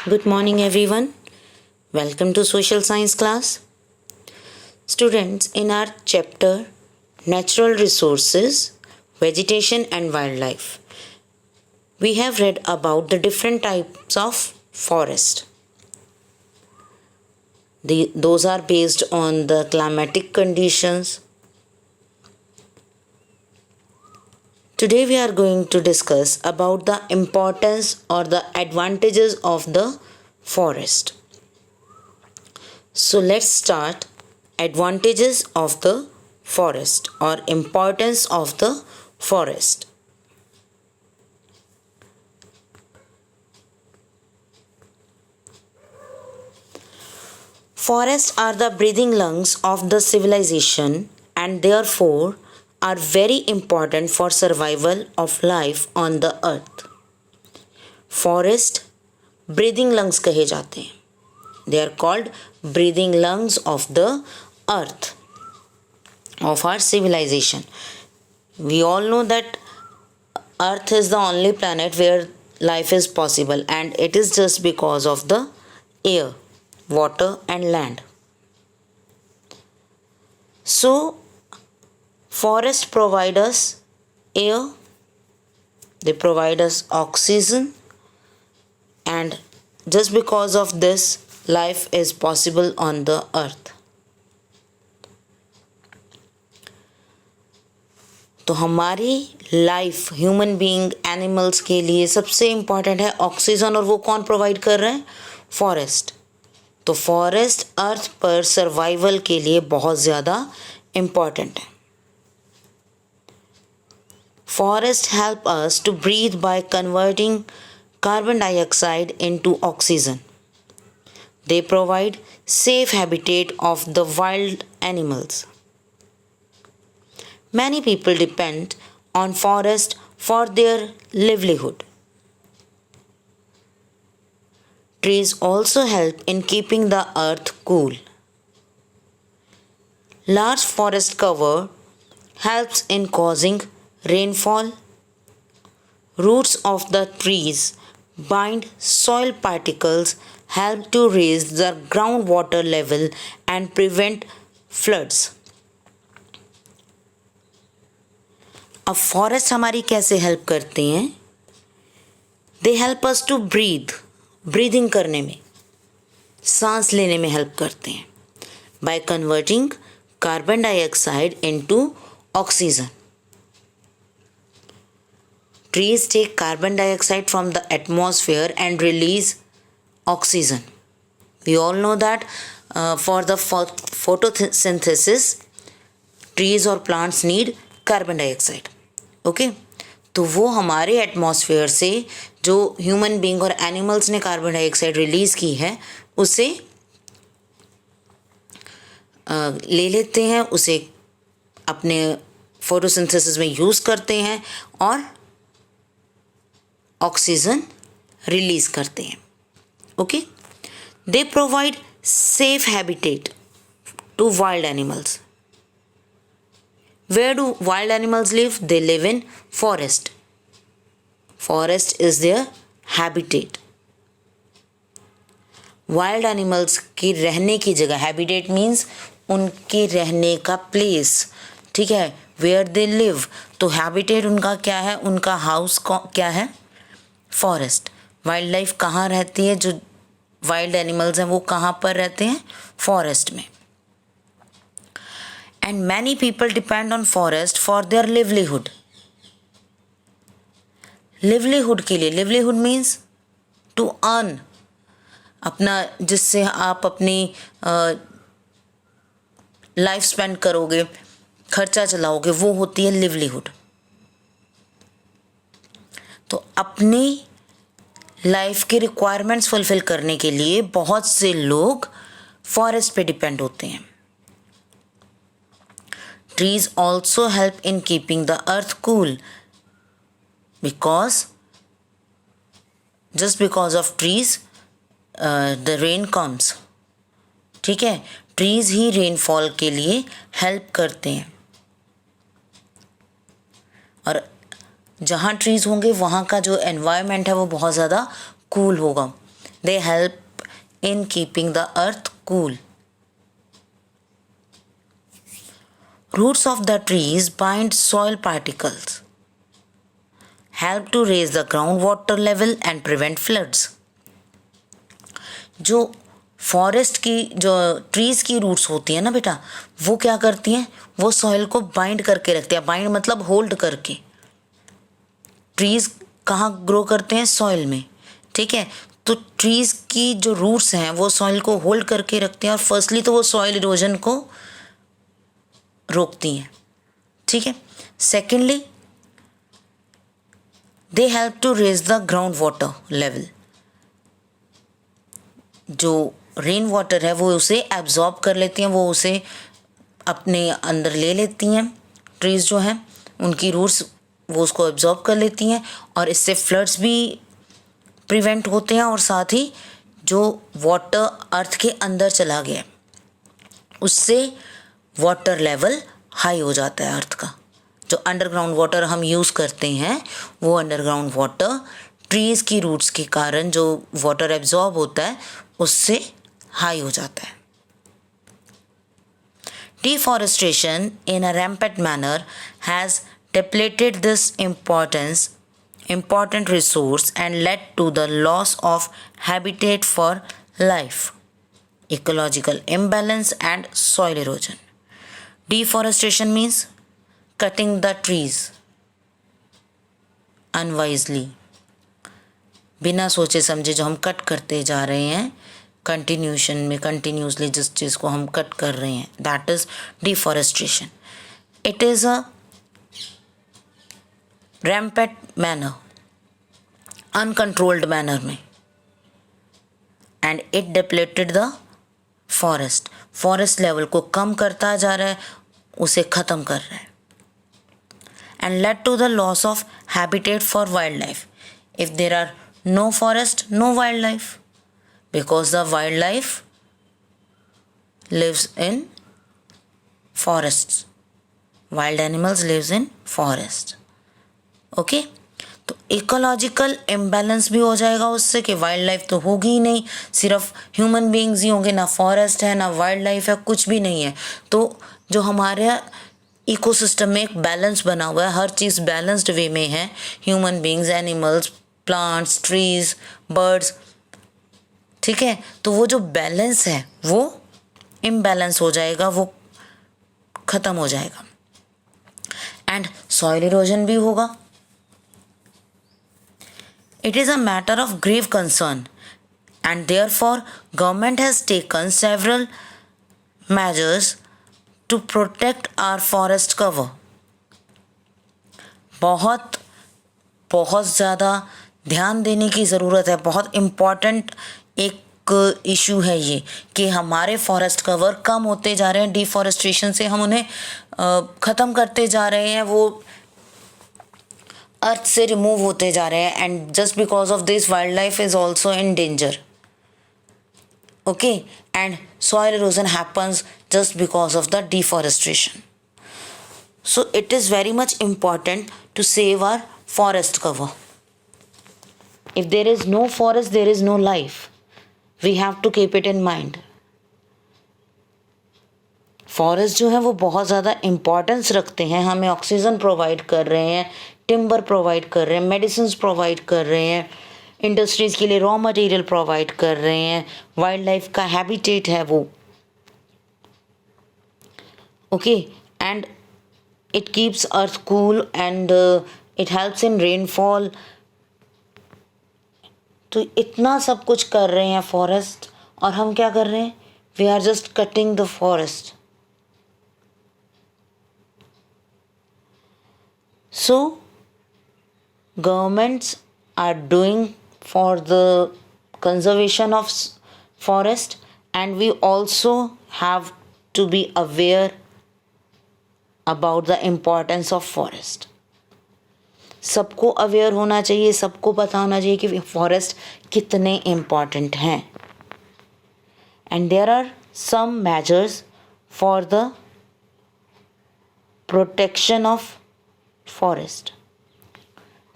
Good morning, everyone. Welcome to Social Science class. Students, in our chapter Natural Resources, Vegetation and Wildlife, we have read about the different types of forest. Those are based on the climatic conditions. Today we are going to discuss about the importance or the advantages of the forest. So let's start. Advantages of the forest or importance of the forest. Forests are the breathing lungs of the civilization and therefore are very important for survival of life on the earth. Forest breathing lungs कहे जाते हैं. They are called breathing lungs of the earth, of our civilization. We all know that earth is the only planet where life is possible, and it is just because of the air, water and land. So forests provide us air, they provide us oxygen, and just because of this life is possible on the earth. तो हमारी life human being animals के लिए सबसे important है oxygen, और वो कौन provide कर रहे हैं? फॉरेस्ट. तो फॉरेस्ट अर्थ पर सर्वाइवल के लिए बहुत ज़्यादा इम्पॉर्टेंट है. Forests help us to breathe by converting carbon dioxide into oxygen. They provide safe habitat of the wild animals. Many people depend on forest for their livelihood. Trees also help in keeping the earth cool. Large forest cover helps in causing rainfall. Roots of the trees bind soil particles, help to raise the groundwater level and prevent floods. अब forest हमारी कैसे help करते हैं? They help us to breathing करने में, सांस लेने में हेल्प करते हैं by converting carbon dioxide into oxygen. Trees take carbon dioxide from the atmosphere and release oxygen. We all know that for the photosynthesis, trees or plants need carbon dioxide. Okay? तो वो हमारे atmosphere से जो human being और animals ने carbon dioxide release की है उसे ले लेते हैं, उसे अपने फोटोसिंथेसिस में यूज़ करते हैं और ऑक्सीजन रिलीज करते हैं. Okay. They provide safe habitat to wild animals. Where do wild animals live? They live in forest. Forest is their habitat. Wild animals की रहने की जगह, हैबिटेट मीन्स उनके रहने का प्लेस. ठीक है, वेयर दे लिव. तो हैबिटेट उनका क्या है? उनका हाउस क्या है? फॉरेस्ट. वाइल्ड लाइफ कहाँ रहती है? जो वाइल्ड एनिमल्स हैं वो कहाँ पर रहते हैं? फॉरेस्ट में. And many people depend on forest for their livelihood. Livelihood के लिए, लिवलीहुड मीन्स टू अर्न, अपना जिससे आप अपनी लाइफ स्पेंड करोगे, खर्चा चलाओगे, वो होती है लिवलीहुड. तो अपनी लाइफ की रिक्वायरमेंट्स फुलफिल करने के लिए बहुत से लोग फॉरेस्ट पे डिपेंड होते हैं. Trees also help in keeping the earth cool because just because of trees the rain comes. ठीक है, ट्रीज ही रेनफॉल के लिए हेल्प करते हैं. और जहाँ ट्रीज़ होंगे वहाँ का जो एनवायरनमेंट है वो बहुत ज़्यादा कूल होगा. They help in keeping the earth cool. Roots of the trees bind soil particles, help to raise the groundwater level and prevent floods. जो फॉरेस्ट की जो ट्रीज़ की रूट्स होती है ना बेटा, वो क्या करती हैं, वो सॉइल को बाइंड करके रखती है. बाइंड मतलब होल्ड करके. ट्रीज़ कहाँ ग्रो करते हैं, सॉइल में. ठीक है, तो ट्रीज़ की जो रूट्स हैं वो सॉइल को होल्ड करके रखते हैं, और फर्स्टली तो वो सॉइल इरोजन को रोकती हैं. ठीक है. Secondly they help to raise the ground water level. जो रेन वाटर है वो उसे एब्जॉर्ब कर लेती हैं, वो उसे अपने अंदर ले लेती हैं. ट्रीज़ जो हैं उनकी रूट्स वो उसको एब्जॉर्ब कर लेती हैं, और इससे फ्लड्स भी प्रिवेंट होते हैं, और साथ ही जो वाटर अर्थ के अंदर चला गया उससे वाटर लेवल हाई हो जाता है अर्थ का. जो अंडरग्राउंड वाटर हम यूज़ करते हैं वो अंडरग्राउंड वाटर ट्रीज़ की रूट्स के कारण जो वाटर एब्जॉर्ब होता है उससे हाई हो जाता है. Deforestation in a rampant manner has depleted this important resource and led to the loss of habitat for life, ecological imbalance and soil erosion. Deforestation means cutting the trees unwisely. बिना सोचे समझे जो हम cut करते जा रहे हैं continuously जिस चीज़ को हम कट कर रहे हैं, that is deforestation. It is a rampant manner, uncontrolled manner में, and it depleted the forest level को कम करता जा रहा है, उसे ख़त्म कर रहा है. And led to the loss of habitat for wildlife. If there are no forest, no wildlife, because the wildlife lives in forests. Wild animals lives in forest. Okay? तो इकोलॉजिकल इम्बैलेंस भी हो जाएगा उससे, कि wild life तो होगी ही नहीं, सिर्फ ह्यूमन बींग्स ही होंगे, ना फॉरेस्ट है ना वाइल्ड लाइफ है, कुछ भी नहीं है. तो जो हमारे इकोसिस्टम में एक बैलेंस बना हुआ है, हर चीज़ बैलेंस्ड वे में है, human beings, animals, plants, trees, birds. ठीक है, तो वो जो बैलेंस है वो इम्बैलेंस हो जाएगा, वो ख़त्म हो जाएगा. एंड सॉइल इरोजन भी होगा. It is a matter of grave concern, and therefore government has taken several measures to protect our forest cover. बहुत ज़्यादा ध्यान देने की ज़रूरत है. बहुत इम्पॉर्टेंट एक इशू है ये, कि हमारे फॉरेस्ट कवर कम होते जा रहे हैं. डिफॉरेस्टेशन से हम उन्हें ख़त्म करते जा रहे हैं, वो अर्थ से रिमूव होते जा रहे हैं. And just because of this wildlife is also in danger. Okay, and soil erosion happens just because of the deforestation. So it is very much important to save our forest cover. If there is no forest, there is no life. We have to keep it in mind. Forest जो है वो बहुत ज़्यादा importance रखते हैं, हमें oxygen provide कर रहे हैं, टिम्बर प्रोवाइड कर रहे हैं, मेडिसिन प्रोवाइड कर रहे हैं, इंडस्ट्रीज़ के लिए रॉ मटेरियल प्रोवाइड कर रहे हैं, वाइल्ड लाइफ का हैबिटेट है वो. Okay, and it keeps earth cool and it helps in rainfall. तो इतना सब कुछ कर रहे हैं फॉरेस्ट, और हम क्या कर रहे हैं, we are just cutting the forest. So governments are doing for the conservation of forest, and we also have to be aware about the importance of forest. सबको अवेयर होना चाहिए, सबको पता होना चाहिए कि फॉरेस्ट कितने इम्पॉर्टेंट हैं. And there are some measures for the protection of forest.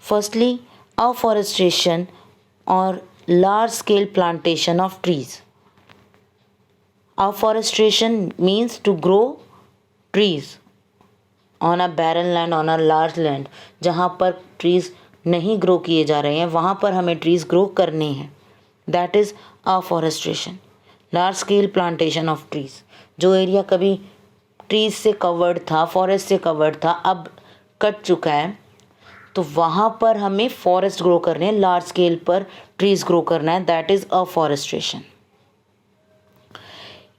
Firstly, afforestation और large scale plantation of trees. Afforestation means to grow trees on a barren land, on a large land. जहाँ पर trees नहीं grow किए जा रहे हैं वहाँ पर हमें trees grow करने हैं. That is afforestation. Large scale plantation of trees. जो एरिया कभी trees से covered था, forest से covered था, अब कट चुका है, तो वहाँ पर हमें forest grow करने हैं, large scale पर trees grow करना है. That is afforestation.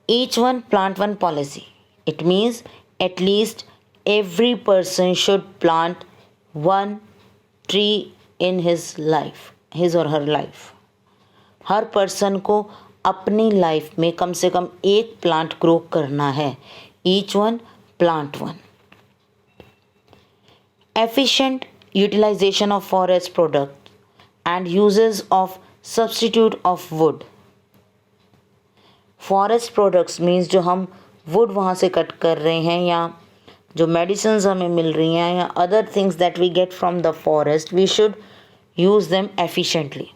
Each one plant one policy. It means at least every person should plant one tree in his life, his or her life. Her person को अपनी life में कम से कम एक plant grow करना है. Each one plant one. Efficient utilization of forest products and uses of substitute of wood. Forest products means जो हम would वहाँ से कट कर रहे हैं या जो मेडिसिन्स हमें मिल रही हैं या other things that we get from the forest, we should use them efficiently.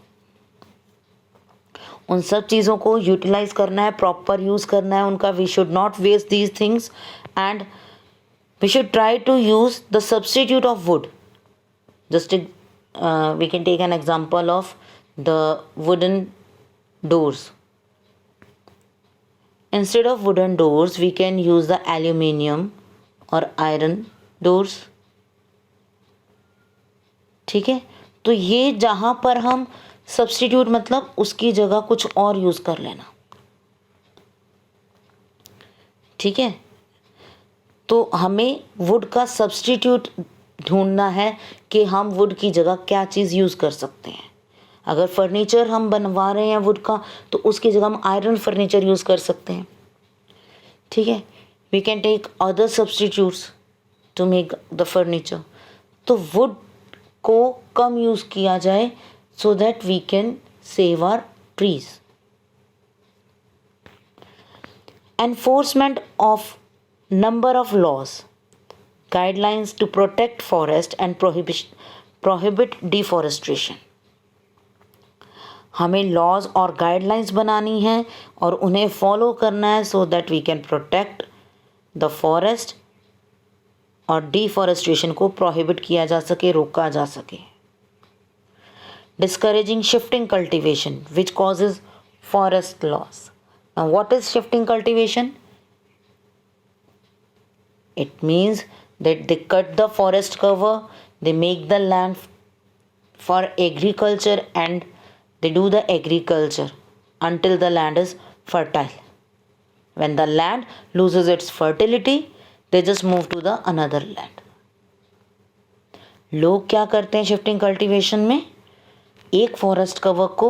उन सब चीज़ों को यूटिलाइज करना है, प्रॉपर यूज़ करना है उनका. We should not waste these things and we should try to use the substitute of wood. Just we can take an example of the wooden doors. Instead of wooden doors, we can use the aluminium or iron doors. ठीक है, तो ये जहाँ पर हम substitute मतलब उसकी जगह कुछ और यूज़ कर लेना. ठीक है, तो हमें वुड का सब्स्टिट्यूट ढूंढना है कि हम वुड की जगह क्या चीज़ यूज़ कर सकते हैं. अगर फर्नीचर हम बनवा रहे हैं वुड का तो उसकी जगह हम आयरन फर्नीचर यूज़ कर सकते हैं. ठीक है, we can take other substitutes to make the furniture. तो वुड को कम यूज़ किया जाए so that we can save our trees. Enforcement of number of laws guidelines to protect forest and prohibit deforestation. हमें लॉज और guidelines बनानी है और उन्हें फॉलो करना है so that we can protect the forest और डिफॉरेस्ट्रेशन को प्रोहिबिट किया जा सके, रोका जा सके. Discouraging shifting cultivation which causes forest loss. Now what is shifting cultivation? It means that they cut the forest cover, they make the land for agriculture and they do the agriculture until the land is fertile. When the land loses its fertility, they just move to the another land. लोग क्या करते हैं shifting cultivation में? एक forest cover को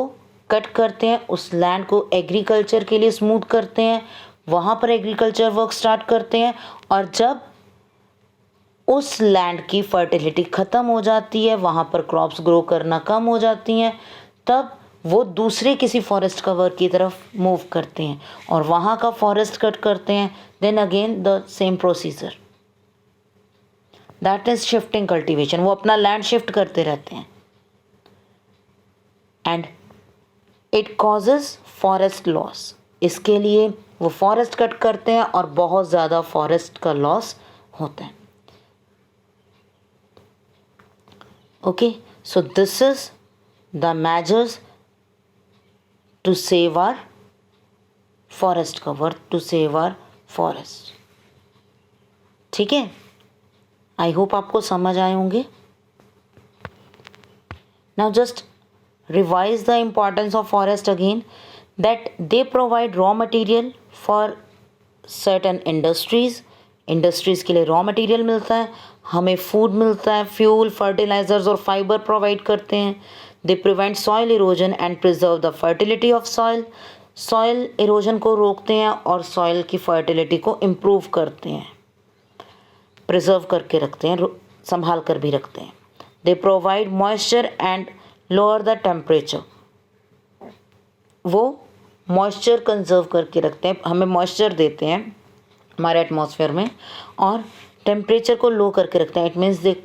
cut करते हैं, उस लैंड को एग्रीकल्चर के लिए स्मूथ करते हैं, वहाँ पर एग्रीकल्चर वर्क स्टार्ट करते हैं और जब उस लैंड की फर्टिलिटी ख़त्म हो जाती है, वहाँ पर क्रॉप्स ग्रो करना कम हो जाती हैं, तब वो दूसरे किसी फॉरेस्ट कवर की तरफ मूव करते हैं और वहाँ का फॉरेस्ट कट करते हैं. Then again the same procedure. That is shifting cultivation. वो अपना लैंड शिफ्ट करते रहते हैं and it causes forest loss. इसके लिए वो फॉरेस्ट कट करते हैं और बहुत ज़्यादा फॉरेस्ट का लॉस होता है. Okay, so this is the measures to save our forest cover, to save our forest. ठीक है, आई होप आपको समझ आए होंगे. Now just revise the importance of forest again, that they provide raw material for certain industries. Industries के लिए raw material मिलता है, हमें फूड मिलता है, फ्यूल, फर्टिलाइजर्स और फाइबर प्रोवाइड करते हैं. They prevent soil erosion and preserve the fertility of soil. Soil erosion को रोकते हैं और सॉइल की फर्टिलिटी को इम्प्रूव करते हैं, प्रिजर्व करके रखते हैं, संभाल कर भी रखते हैं. They provide moisture and lower the temperature. वो मॉइस्चर कंजर्व करके रखते हैं, हमें मॉइस्चर देते हैं हमारे एटमॉस्फेयर में और टेम्परेचर को लो करके रखते हैं. It means they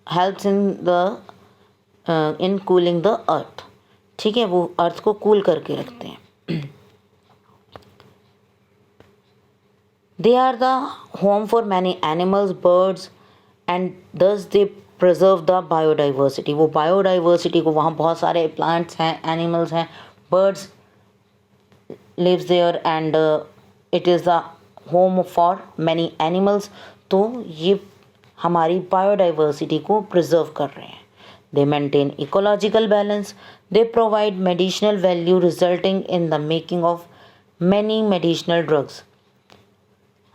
helps in cooling the earth. ठीक है, वो अर्थ को कूल करके रखते हैं। They are the home for many animals, birds and thus they preserve the biodiversity. वो बायोडाइवर्सिटी को, वहाँ बहुत सारे प्लांट्स हैं, एनिमल्स हैं, birds lives there and it is the home for many animals। तो ये हमारी बायोडाइवर्सिटी को प्रिजर्व कर रहे हैं। दे maintain ecological balance, they provide medicinal value resulting in the making of many medicinal drugs.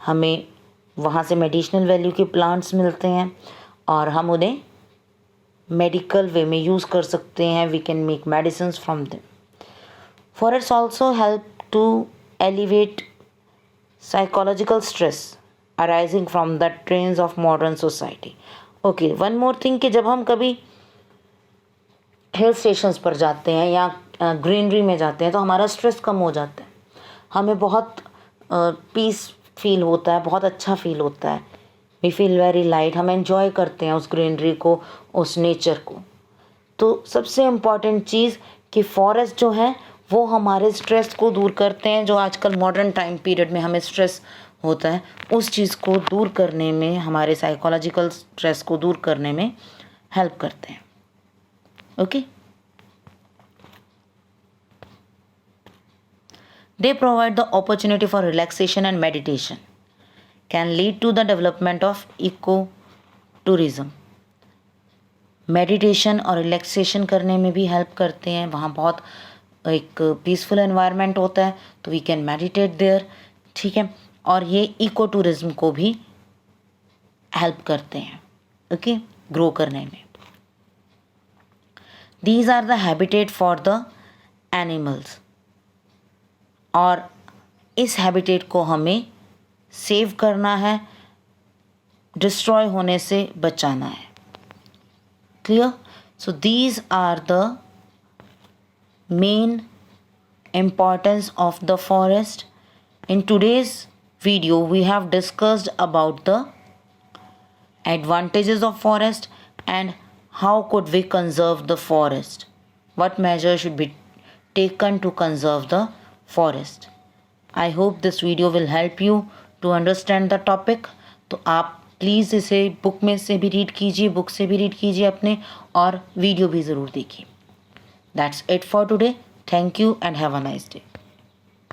हमें वहाँ से मेडिसिनल वैल्यू के प्लांट्स मिलते हैं और हम उन्हें मेडिकल वे में यूज़ कर सकते हैं। We can make medicine from them. Forest also help to alleviate psychological stress arising from the trains of modern society। Okay, one more thing कि जब हम कभी हिल स्टेशंस पर जाते हैं या ग्रीनरी में जाते हैं तो हमारा स्ट्रेस कम हो जाता है, हमें बहुत पीस फील होता है, बहुत अच्छा फील होता है। वी फील वेरी लाइट, हम एंजॉय करते हैं उस ग्रीनरी को, उस नेचर को। तो सबसे इम्पॉर्टेंट चीज़ कि फॉरेस्ट जो है वो हमारे स्ट्रेस को दूर करते हैं। जो आजकल मॉडर्न टाइम पीरियड में हमें स्ट्रेस होता है, उस चीज़ को दूर करने में, हमारे साइकोलॉजिकल स्ट्रेस को दूर करने में हेल्प करते हैं। Okay, they provide the opportunity for relaxation and meditation, can lead to the development of eco tourism. Meditation और रिलैक्सेशन करने में भी हेल्प करते हैं। वहाँ बहुत एक पीसफुल एनवायरनमेंट होता है, तो वी कैन मेडिटेट देयर। ठीक है, और ये इको टूरिज्म को भी हेल्प करते हैं, ओके, ग्रो करने में। These are the habitat for the animals, और इस हैबिटेट को हमें सेव करना है, डिस्ट्रॉय होने से बचाना है। Clear? So these are the main importance of the forest. In today's video we have discussed about the advantages of forest and how could we conserve the forest, what measures should be taken to conserve the forest. I hope this video will help you to understand the topic। तो आप please इसे book में से भी read कीजिए, book से भी read कीजिए अपने, और वीडियो भी ज़रूर देखिए। That's it for today. Thank you and have a nice day.